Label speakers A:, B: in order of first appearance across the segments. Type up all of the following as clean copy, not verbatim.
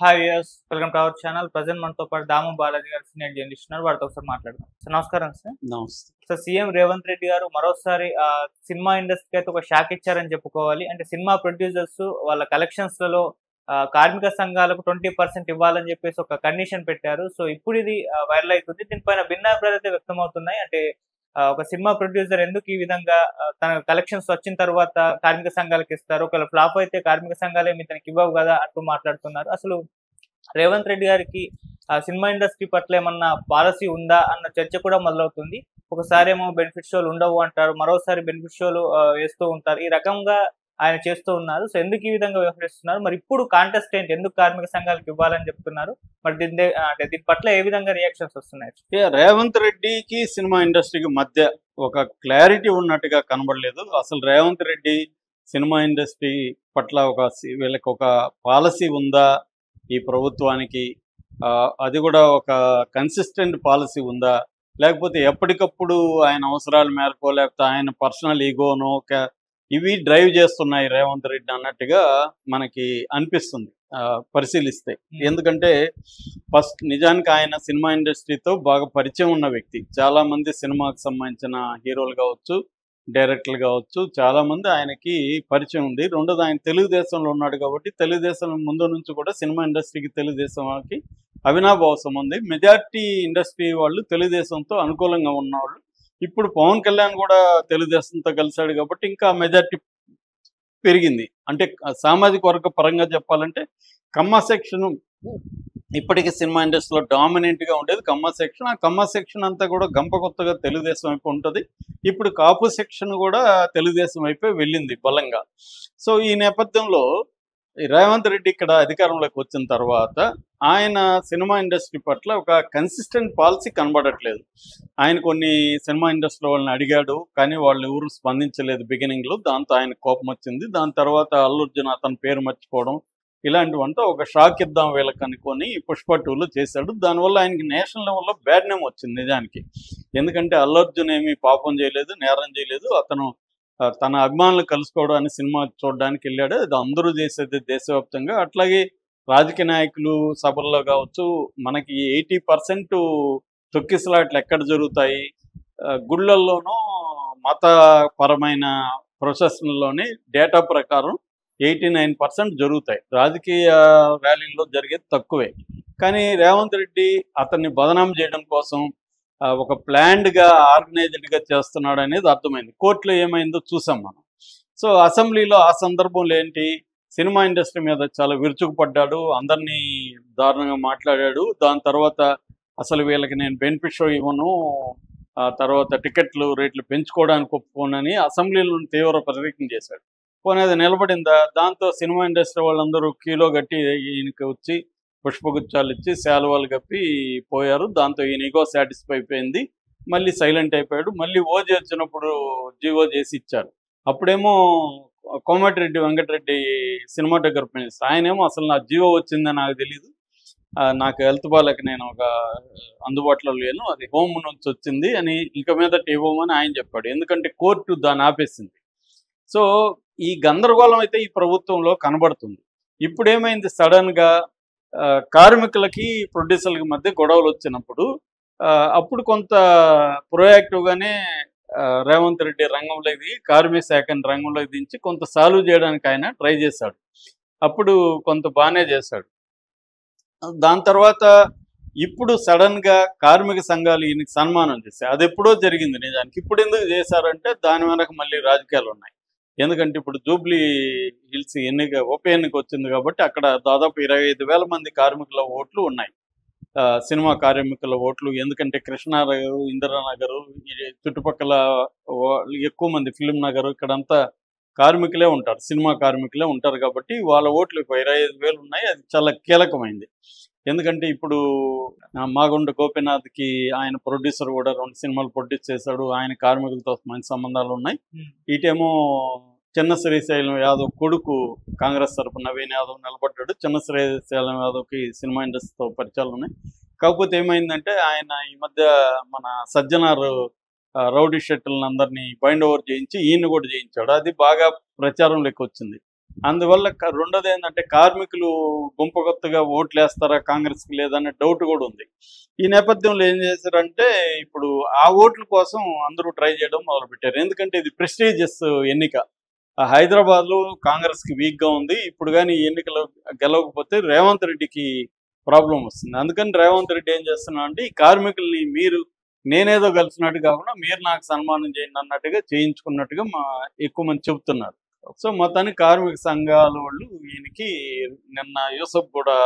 A: Hi yes welcome to our channel. Present మనతో పాటు దాము బాలాజీ గారు సీనియర్ జర్నలిస్ట్ ఉన్నారు. వారితో ఒకసారి మాట్లాడదాం. సార్ నమస్కారం సార్.
B: నమస్తే.
A: సార్ సీఎం రేవంత్ రెడ్డి గారు మరోసారి సినిమా ఇండస్ట్రీకి అయితే ఒక షాక్ ఇచ్చారని చెప్పుకోవాలి. అంటే సినిమా ప్రొడ్యూసర్స్ వాళ్ళ కలెక్షన్స్ లలో కార్మిక సంఘాలకు 20% ఇవ్వాలని చెప్పేసి ఒక కండిషన్ పెట్టారు. సో ఇప్పుడు ఇది వైరల్ అవుతుంది. దీనిపైన భిన్నాభిప్రాయాలు అయితే వ్యక్తమవుతున్నాయి. అంటే ఒక సినిమా ప్రొడ్యూసర్ ఎందుకు ఈ విధంగా తన కలెక్షన్స్ వచ్చిన తర్వాత కార్మిక సంఘాలకు ఇస్తారు, ఒకవేళ ఫ్లాప్ అయితే కార్మిక సంఘాలు ఏమి తనకి ఇవ్వవు కదా అంటూ మాట్లాడుతున్నారు. అసలు రేవంత్ రెడ్డి గారికి సినిమా ఇండస్ట్రీ పట్ల ఏమన్నా పాలసీ ఉందా అన్న చర్చ కూడా మొదలవుతుంది. ఒకసారి ఏమో బెనిఫిట్ షోలు ఉండవు అంటారు, మరోసారి బెనిఫిట్ షోలు వేస్తూ ఉంటారు. ఈ రకంగా ఆయన చేస్తూ ఉన్నారు. సో ఎందుకు ఈ విధంగా వ్యవహరిస్తున్నారు, మరి ఇప్పుడు కాంటెస్ట్ ఏంటి, ఎందుకు కార్మిక సంఘాలకు ఇవ్వాలని చెప్తున్నారు, మరి దీని పట్ల ఏ విధంగా రియాక్షన్స్ వస్తున్నాయి?
B: రేవంత్ రెడ్డికి సినిమా ఇండస్ట్రీకి మధ్య ఒక క్లారిటీ ఉన్నట్టుగా కనబడలేదు. అసలు రేవంత్ రెడ్డి సినిమా ఇండస్ట్రీ పట్ల వీళ్ళకి ఒక పాలసీ ఉందా ఈ ప్రభుత్వానికి, అది కూడా ఒక కన్సిస్టెంట్ పాలసీ ఉందా, లేకపోతే ఎప్పటికప్పుడు ఆయన అవసరాల మేరకో లేకపోతే ఆయన పర్సనల్ ఈగోనో ఇవి డ్రైవ్ చేస్తున్నాయి రేవంత్ రెడ్డి అన్నట్టుగా మనకి అనిపిస్తుంది పరిశీలిస్తే. ఎందుకంటే ఫస్ట్ నిజానికి ఆయన సినిమా ఇండస్ట్రీతో బాగా పరిచయం ఉన్న వ్యక్తి. చాలా మంది సినిమాకి సంబంధించిన హీరోలు కావచ్చు, డైరెక్టర్లు కావచ్చు, చాలా మంది ఆయనకి పరిచయం ఉంది. రెండోది ఆయన తెలుగుదేశంలో ఉన్నాడు కాబట్టి తెలుగుదేశం ముందు నుంచి కూడా సినిమా ఇండస్ట్రీకి తెలుగుదేశంకి అవినాభావ సంబంధం. మెజార్టీ ఇండస్ట్రీ వాళ్ళు తెలుగుదేశంతో అనుకూలంగా ఉన్నవాళ్ళు. ఇప్పుడు పవన్ కళ్యాణ్ కూడా తెలుగుదేశంతో కలిశాడు కాబట్టి ఇంకా మెజార్టీ పెరిగింది. అంటే సామాజిక వర్గ పరంగా చెప్పాలంటే కమ్మ సెక్షన్ ఇప్పటికీ సినిమా ఇండస్ట్రీలో డామినెంట్గా ఉండేది కమ్మ సెక్షన్. ఆ కమ్మ సెక్షన్ అంతా కూడా గంప కొత్తగా తెలుగుదేశం వైపు ఉంటుంది. ఇప్పుడు కాపు సెక్షన్ కూడా తెలుగుదేశం వైపే వెళ్ళింది బలంగా. సో ఈ నేపథ్యంలో రేవంత్ రెడ్డి ఇక్కడ అధికారంలోకి వచ్చిన తర్వాత ఆయన సినిమా ఇండస్ట్రీ పట్ల ఒక కన్సిస్టెంట్ పాలసీ కనబడట్లేదు. ఆయన కొన్ని సినిమా ఇండస్ట్రీ వాళ్ళని అడిగాడు, కానీ వాళ్ళు ఎవరు స్పందించలేదు బిగినింగ్లో. దాంతో ఆయన కోపం వచ్చింది. దాని తర్వాత అల్లు అర్జున్ అతని పేరు మర్చిపోవడం ఇలాంటివంతా ఒక షాక్ ఇద్దాం వీళ్ళకి అనుకొని పుష్ప 2లో చేశాడు. దానివల్ల ఆయనకి నేషనల్ లెవెల్లో బ్యాడ్ నేమ్ వచ్చింది నిజానికి. ఎందుకంటే అల్లు అర్జున్ ఏమీ పాపం చేయలేదు, నేరం చేయలేదు. అతను తన అభిమానులు కలుసుకోవడానికి సినిమా చూడడానికి వెళ్ళాడు. అది అందరూ చేసేది దేశవ్యాప్తంగా. అట్లాగే రాజకీయ నాయకులు సభల్లో కావచ్చు, మనకి 80% తొక్కిసలాట్లు ఎక్కడ జరుగుతాయి, గుళ్ళల్లోనూ మతపరమైన ప్రొసెషన్లోనే డేటా ప్రకారం 89% జరుగుతాయి. రాజకీయ ర్యాలీల్లో జరిగేది తక్కువే. కానీ రేవంత్ రెడ్డి అతన్ని బదనాం చేయడం కోసం ఒక ప్లాన్డ్గా ఆర్గనైజ్డ్గా చేస్తున్నాడు అనేది అర్థమైంది. కోర్టులో ఏమైందో చూసాం మనం. సో అసెంబ్లీలో ఆ సందర్భంలో ఏంటి, సినిమా ఇండస్ట్రీ మీద చాలా విరుచుకుపడ్డాడు, అందరినీ దారుణంగా మాట్లాడాడు. దాని తర్వాత అసలు వీళ్ళకి నేను బెనిఫిట్ షో ఇవ్వను, ఆ తర్వాత టికెట్లు రేట్లు పెంచుకోవడానికి ఒప్పుకోనని అసెంబ్లీలో తీవ్ర ప్రతిజ్ఞ చేశాడు. పోనీ అది నిలబడిందా? దాంతో సినిమా ఇండస్ట్రీ వాళ్ళందరూ క్యూలో కట్టి ఈయనకి వచ్చి పుష్పగుచ్చాలు ఇచ్చి శాలువాలు కప్పి పోయారు. దాంతో ఈయన ఈగో సాటిస్ఫై అయిపోయింది. మళ్ళీ సైలెంట్ అయిపోయాడు. మళ్ళీ ఓజీ వచ్చినప్పుడు జీవో చేసి ఇచ్చారు. అప్పుడేమో కోమటిరెడ్డి వెంకటరెడ్డి సినిమాటోగ్రఫీ మినిస్టర్, ఆయనేమో అసలు నా జీవో వచ్చిందని నాకు తెలియదు, నాకు హెల్త్ బాలకి నేను ఒక అందుబాటులో లేను, అది హోమ్ నుంచి వచ్చింది అని ఇక మీదట ఇవ్వమని ఆయన చెప్పాడు. ఎందుకంటే కోర్టు దాన్ని ఆపేసింది. సో ఈ గందరగోళం అయితే ఈ ప్రభుత్వంలో కనబడుతుంది. ఇప్పుడు ఏమైంది, సడన్గా కార్మికులకి ప్రొడ్యూసర్లకి మధ్య గొడవలు వచ్చినప్పుడు అప్పుడు కొంత ప్రొయాక్టివ్గానే రేవంత్ రెడ్డి రంగంలోకి కార్మిక శాఖని రంగంలోకి దించి కొంత సాల్వ్ చేయడానికి ఆయన ట్రై చేశాడు. అప్పుడు కొంత బాగానే చేశాడు. దాని తర్వాత ఇప్పుడు సడన్గా కార్మిక సంఘాలు ఈయనకి సన్మానం చేశాయి. అది ఎప్పుడో జరిగింది నిజానికి. ఇప్పుడు ఎందుకు చేశారంటే దాని వెనక మళ్ళీ రాజకీయాలు ఉన్నాయి. ఎందుకంటే ఇప్పుడు జూబ్లీ హిల్స్ ఉప ఎన్నిక వచ్చింది కాబట్టి అక్కడ దాదాపు 25,000 మంది కార్మికుల ఓట్లు ఉన్నాయి, సినిమా కార్మికుల ఓట్లు. ఎందుకంటే కృష్ణానగర్, ఇందిరానగర్, చుట్టుపక్కల ఎక్కువ మంది ఫిల్మ్ నగర్, ఇక్కడంతా కార్మికులే ఉంటారు, సినిమా కార్మికులే ఉంటారు కాబట్టి వాళ్ళ ఓట్లు 25,000 ఉన్నాయి. అది చాలా కీలకమైంది. ఎందుకంటే ఇప్పుడు మాగుంట గోపీనాథ్కి ఆయన ప్రొడ్యూసర్ కూడా 2 సినిమాలు ప్రొడ్యూస్ చేశాడు. ఆయన కార్మికులతో మంచి సంబంధాలు ఉన్నాయి. ఇటేమో చిన్న శ్రీశైలం యాదవ్ కొడుకు కాంగ్రెస్ తరఫున నవీన్ యాదవ్ నిలబడ్డాడు. చిన్న శ్రీశైలం యాదవ్కి సినిమా ఇండస్ట్రీతో పరిచయాలు ఉన్నాయి. కాకపోతే ఏమైందంటే ఆయన ఈ మధ్య మన సజ్జనార్ రౌడీ షెట్టులను అందరినీ బైండ్ ఓవర్ చేయించి ఈయన కూడా చేయించాడు. అది బాగా ప్రచారంలోకి వచ్చింది. అందువల్ల రెండోది ఏంటంటే కార్మికులు గుంపగొత్తుగా ఓట్లు వేస్తారా కాంగ్రెస్కి లేదనే డౌట్ కూడా ఉంది. ఈ నేపథ్యంలో ఏం చేశారంటే ఇప్పుడు ఆ ఓట్ల కోసం అందరూ ట్రై చేయడం మొదలుపెట్టారు. ఎందుకంటే ఇది ప్రెస్టీజియస్ ఎన్నిక. హైదరాబాద్లో కాంగ్రెస్కి వీక్గా ఉంది. ఇప్పుడు కానీ ఈ ఎన్నికలు గెలవకపోతే రేవంత్ రెడ్డికి ప్రాబ్లం వస్తుంది. అందుకని రేవంత్ రెడ్డి ఏం చేస్తున్నా అంటే ఈ కార్మికుల్ని మీరు నేనేదో కలిసినట్టు కాకుండా మీరు నాకు సన్మానం చేయండి అన్నట్టుగా చేయించుకున్నట్టుగా ఎక్కువ మంది చెబుతున్నారు. సో మొత్తానికి కార్మిక సంఘాల వాళ్ళు ఈయనకి నిన్న యూసఫ్ కూడా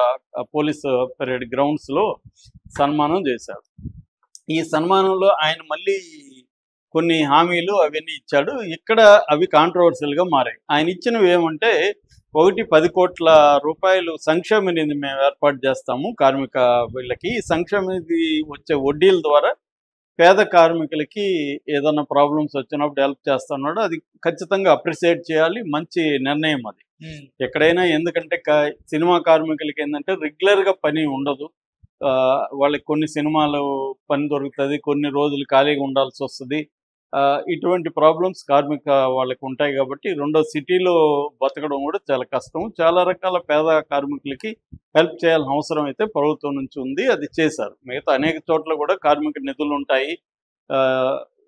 B: పోలీస్ పరేడ్ గ్రౌండ్స్లో సన్మానం చేశారు. ఈ సన్మానంలో ఆయన మళ్ళీ కొన్ని హామీలు అవన్నీ ఇచ్చాడు. ఇక్కడ అవి కాంట్రవర్షియల్గా మారాయి. ఆయన ఇచ్చినవి ఏమంటే 10 కోట్ల రూపాయలు సంక్షేమ నిధి మేము ఏర్పాటు చేస్తాము కార్మిక వీళ్ళకి. ఈ సంక్షేమ నిధి వచ్చే వడ్డీల ద్వారా పేద కార్మికులకి ఏదైనా ప్రాబ్లమ్స్ వచ్చినప్పుడు హెల్ప్ చేస్తున్నాడు. అది ఖచ్చితంగా అప్రిషియేట్ చేయాలి. మంచి నిర్ణయం అది ఎక్కడైనా. ఎందుకంటే సినిమా కార్మికులకి ఏంటంటే రెగ్యులర్గా పని ఉండదు. వాళ్ళకి కొన్ని సినిమాలు పని దొరుకుతుంది, కొన్ని రోజులు ఖాళీగా ఉండాల్సి వస్తుంది. ఇటువంటి ప్రాబ్లమ్స్ కార్మిక వాళ్ళకి ఉంటాయి కాబట్టి రెండో సిటీలో బతకడం కూడా చాలా కష్టం. చాలా రకాల పేద కార్మికులకి హెల్ప్ చేయాల్సిన అవసరం అయితే ప్రభుత్వం నుంచి ఉంది. అది చేశారు. మిగతా అనేక చోట్ల కూడా కార్మిక నిధులు ఉంటాయి,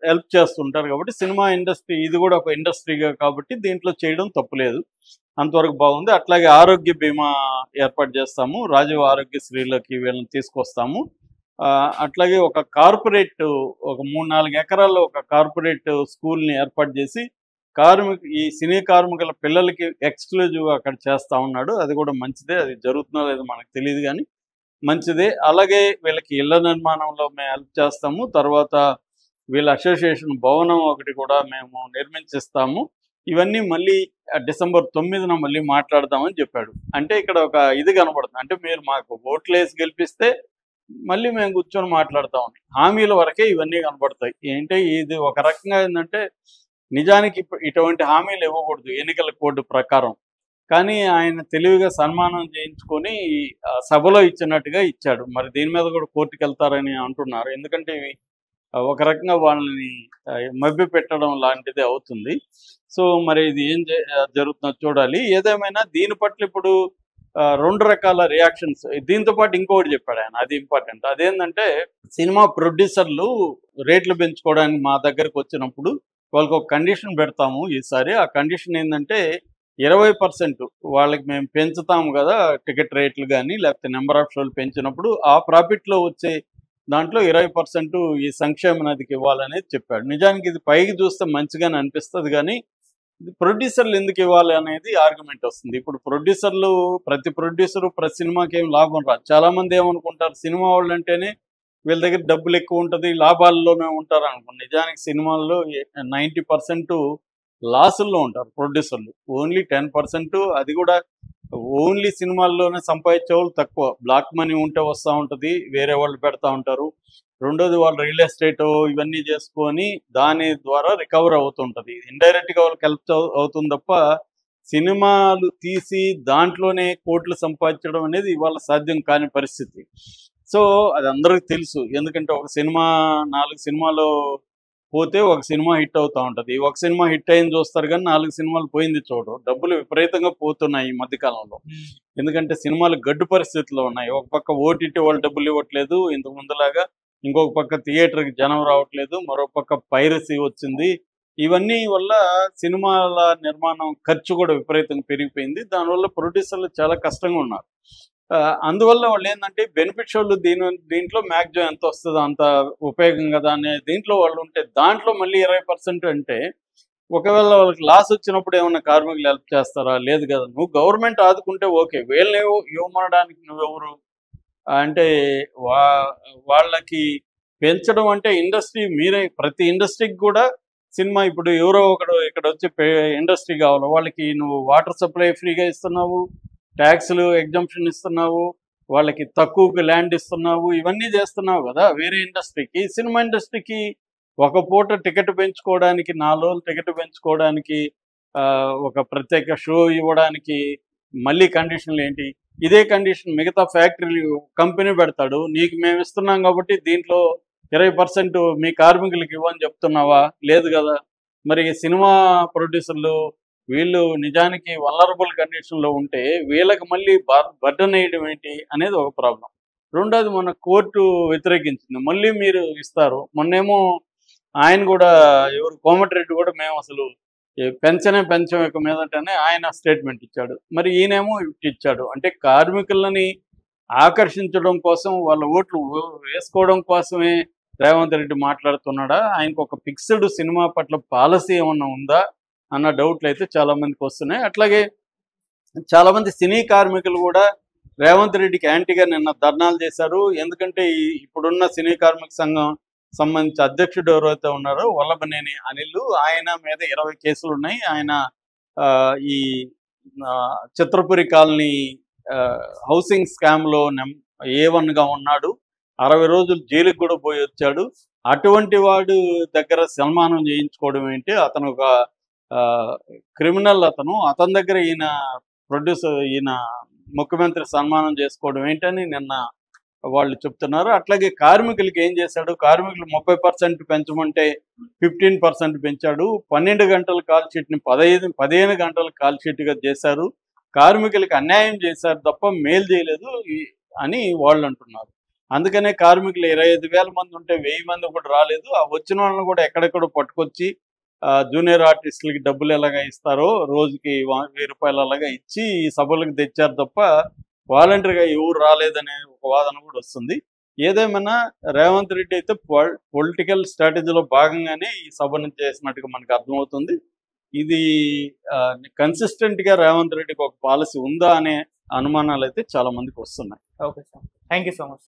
B: హెల్ప్ చేస్తుంటారు. కాబట్టి సినిమా ఇండస్ట్రీ ఇది కూడా ఒక ఇండస్ట్రీగా కాబట్టి దీంట్లో చేయడం తప్పులేదు. అంతవరకు బాగుంది. అట్లాగే ఆరోగ్య బీమా ఏర్పాటు చేస్తాము, రాజీవ్ ఆరోగ్యశ్రీలోకి వీళ్ళని తీసుకొస్తాము. అట్లాగే ఒక కార్పొరేట్ ఒక 3-4 ఎకరాల్లో ఒక కార్పొరేట్ స్కూల్ని ఏర్పాటు చేసి ఈ సినీ కార్మికుల పిల్లలకి ఎక్స్క్లూజివ్గా అక్కడ చేస్తూ ఉన్నాడు. అది కూడా మంచిదే. అది జరుగుతుందో లేదో మనకు తెలియదు కానీ మంచిదే. అలాగే వీళ్ళకి ఇళ్ల నిర్మాణంలో మేము హెల్ప్ చేస్తాము. తర్వాత వీళ్ళ అసోసియేషన్ భవనం ఒకటి కూడా మేము నిర్మించిస్తాము. ఇవన్నీ మళ్ళీ డిసెంబర్ 9న మళ్ళీ మాట్లాడదామని చెప్పాడు. అంటే ఇక్కడ ఒక ఇది కనబడుతుంది. అంటే మీరు మాకు ఓట్లేసి గెలిపిస్తే మళ్ళీ మేము కూర్చొని మాట్లాడతామని. హామీల వరకే ఇవన్నీ కనబడతాయి. ఏంటంటే ఇది ఒక రకంగా ఏంటంటే నిజానికి ఇటువంటి హామీలు ఇవ్వకూడదు ఎన్నికల కోడ్ ప్రకారం. కానీ ఆయన తెలివిగా సన్మానం చేయించుకొని సభలో ఇచ్చినట్టుగా ఇచ్చాడు. మరి దీని మీద కూడా కోర్టుకు వెళ్తారని అంటున్నారు. ఎందుకంటే ఇవి ఒక రకంగా వాళ్ళని మభ్య పెట్టడం లాంటిది అవుతుంది. సో మరి ఇది ఏం జరుగుతుందో చూడాలి. ఏదేమైనా దీని పట్ల ఇప్పుడు 2 రకాల రియాక్షన్స్. దీంతో పాటు ఇంకొకటి చెప్పాడు ఆయన, అది ఇంపార్టెంట్. అదేంటంటే సినిమా ప్రొడ్యూసర్లు రేట్లు పెంచుకోవడానికి మా దగ్గరకు వచ్చినప్పుడు వాళ్ళకి ఒక కండిషన్ పెడతాము ఈసారి. ఆ కండిషన్ ఏంటంటే 20% వాళ్ళకి మేము పెంచుతాము కదా టికెట్ రేట్లు కానీ లేకపోతే నెంబర్ ఆఫ్ షోలు పెంచినప్పుడు ఆ ప్రాఫిట్లో వచ్చే దాంట్లో 20% ఈ సంక్షేమ నిధికి ఇవ్వాలనేది చెప్పాడు. నిజానికి ఇది పైకి చూస్తే మంచిగానే అనిపిస్తుంది కానీ ప్రొడ్యూసర్లు ఎందుకు ఇవ్వాలి అనేది ఆర్గ్యుమెంట్ వస్తుంది. ఇప్పుడు ప్రతి ప్రొడ్యూసరు ప్రతి సినిమాకి ఏం లాభం రాదు. చాలామంది ఏమనుకుంటారు సినిమా వాళ్ళు అంటేనే వీళ్ళ దగ్గర డబ్బులు ఎక్కువ ఉంటుంది, లాభాల్లోనే ఉంటారు అనుకోండి. నిజానికి సినిమాల్లో 90% లాసుల్లో ఉంటారు ప్రొడ్యూసర్లు. ఓన్లీ 10%, అది కూడా ఓన్లీ సినిమాల్లోనే సంపాదించే వాళ్ళు తక్కువ. బ్లాక్ మనీ ఉంటే వస్తూ ఉంటుంది, వేరే వాళ్ళు పెడతా ఉంటారు. రెండోది వాళ్ళు రియల్ ఎస్టేట్ ఇవన్నీ చేసుకొని దాని ద్వారా రికవర్ అవుతుంటుంది. ఇండైరెక్ట్గా వాళ్ళకి హెల్ప్ అవుతుంది తప్ప సినిమాలు తీసి దాంట్లోనే కోట్లు సంపాదించడం అనేది ఇవాళ సాధ్యం కాని పరిస్థితి. సో అది అందరికీ తెలుసు. ఎందుకంటే ఒక సినిమా 4 సినిమాలో పోతే ఒక సినిమా హిట్ అవుతూ ఉంటుంది. ఒక సినిమా హిట్ అయింది చూస్తారు కానీ 4 సినిమాలు పోయింది చూడరు. డబ్బులు విపరీతంగా పోతున్నాయి ఈ మధ్యకాలంలో. ఎందుకంటే సినిమాలు గడ్డు పరిస్థితుల్లో ఉన్నాయి. ఒక పక్క ఓటీటీ వాళ్ళు డబ్బులు ఇవ్వట్లేదు ఇంతకు ముందులాగా, ఇంకొక పక్క థియేటర్కి జనం రావట్లేదు, మరో పక్క పైరసీ వచ్చింది. ఇవన్నీ వల్ల సినిమాల నిర్మాణం ఖర్చు కూడా విపరీతంగా పెరిగిపోయింది. దానివల్ల ప్రొడ్యూసర్లు చాలా కష్టంగా ఉన్నారు. అందువల్ల వాళ్ళు ఏంటంటే బెనిఫిట్ షోలు దీంట్లో మ్యాక్సిమం ఎంత వస్తుందో అంత ఉపయోగం కదా అనే దీంట్లో వాళ్ళు ఉంటే దాంట్లో మళ్ళీ 20% అంటే ఒకవేళ వాళ్ళకి లాస్ వచ్చినప్పుడు ఏమన్నా కార్మికులు హెల్ప్ చేస్తారా? లేదు కదా. నువ్వు గవర్నమెంట్ ఆదుకుంటే ఓకే, వీళ్ళని ఇవ్వమనడానికి నువ్వెవరు అంటే వాళ్ళకి పెంచడం అంటే ఇండస్ట్రీ మీరే. ప్రతి ఇండస్ట్రీకి కూడా సినిమా ఇప్పుడు ఎవరో ఒకడు ఇక్కడ వచ్చి ఇండస్ట్రీ కావాలి, వాళ్ళకి నువ్వు వాటర్ సప్లై ఫ్రీగా ఇస్తున్నావు, ట్యాక్స్లు ఎగ్జంప్షన్ ఇస్తున్నావు, వాళ్ళకి తక్కువకి ల్యాండ్ ఇస్తున్నావు, ఇవన్నీ చేస్తున్నావు కదా. వేరే ఇండస్ట్రీకి, సినిమా ఇండస్ట్రీకి ఒక పూట టికెట్ పెంచుకోవడానికి 4 రోజులు టికెట్ పెంచుకోవడానికి ఒక ప్రత్యేక షో ఇవ్వడానికి మళ్ళీ కండిషన్లు ఏంటి? ఇదే కండిషన్ మిగతా ఫ్యాక్టరీలు కంపెనీ పెడతాడు, నీకు మేము ఇస్తున్నాం కాబట్టి దీంట్లో 20% మీ కార్మికులకి ఇవ్వని చెప్తున్నావా? లేదు కదా. మరి సినిమా ప్రొడ్యూసర్లు వీళ్ళు నిజానికి వలరబుల్ కండిషన్లో ఉంటే వీళ్ళకి మళ్ళీ బర్డన్ వేయడం ఏంటి అనేది ఒక ప్రాబ్లం. రెండోది మన కోర్టు వ్యతిరేకించింది, మళ్ళీ మీరు ఇస్తారు. మొన్నేమో ఆయన కూడా ఎవరు కోమటిరెడ్డి కూడా మేము అసలు పెంచం ఇక మీదటనే ఆయన స్టేట్మెంట్ ఇచ్చాడు. మరి ఈయనేమో ఇచ్చాడు. అంటే కార్మికులని ఆకర్షించడం కోసం, వాళ్ళ ఓట్లు వేసుకోవడం కోసమే రేవంత్ రెడ్డి మాట్లాడుతున్నాడా, ఆయనకు ఒక ఫిక్స్డ్ సినిమా పట్ల పాలసీ ఏమన్నా ఉందా అన్న డౌట్లు అయితే చాలా మందికి వస్తున్నాయి. అట్లాగే చాలామంది సినీ కార్మికులు కూడా రేవంత్ రెడ్డికి యాంటీగా నిన్న ధర్నాలు చేశారు. ఎందుకంటే ఇప్పుడున్న సినీ కార్మిక సంఘం సంబంధించి అధ్యక్షుడు ఎవరైతే ఉన్నారో వల్లభనేని అనిల్, ఆయన మీద 20 కేసులు ఉన్నాయి. ఆయన ఈ చిత్రపురి కాలనీ హౌసింగ్ స్కామ్లో A1గా ఉన్నాడు. 60 రోజులు జైలుకి కూడా పోయి వచ్చాడు. అటువంటి వాడు దగ్గర సన్మానం చేయించుకోవడం ఏంటి, అతను ఒక క్రిమినల్, అతని దగ్గర ఈయన ముఖ్యమంత్రి సన్మానం చేసుకోవడం ఏంటని నిన్న వాళ్ళు చెప్తున్నారు. అట్లాగే కార్మికులకి ఏం చేశాడు, కార్మికులు 30% పెంచమంటే 15% పెంచాడు. 12 గంటల కాల్ షీట్ని 15 గంటల కాల్ షీట్గా చేశారు. కార్మికులకి అన్యాయం చేశారు తప్ప మేలు చేయలేదు అని వాళ్ళు అంటున్నారు. అందుకనే కార్మికులు 25,000 మంది ఉంటే 1000 మంది కూడా రాలేదు. ఆ వచ్చిన వాళ్ళని కూడా ఎక్కడెక్కడో పట్టుకొచ్చి జూనియర్ ఆర్టిస్టులకి డబ్బులు ఎలాగా ఇస్తారో రోజుకి 1000 రూపాయలు అలాగా ఇచ్చి ఈ సభలకు తెచ్చారు తప్ప వాలంటరీగా ఎవరు రాలేదనే ఒక వాదన కూడా వస్తుంది. ఏదేమైనా రేవంత్ రెడ్డి అయితే పొలిటికల్ స్ట్రాటజీలో భాగంగానే ఈ సభను చేసినట్టుగా మనకు అర్థమవుతుంది. ఇది కన్సిస్టెంట్గా రేవంత్ రెడ్డికి ఒక పాలసీ ఉందా అనే అనుమానాలు అయితే చాలా మందికి వస్తున్నాయి.
A: Okay sir, thank you so much.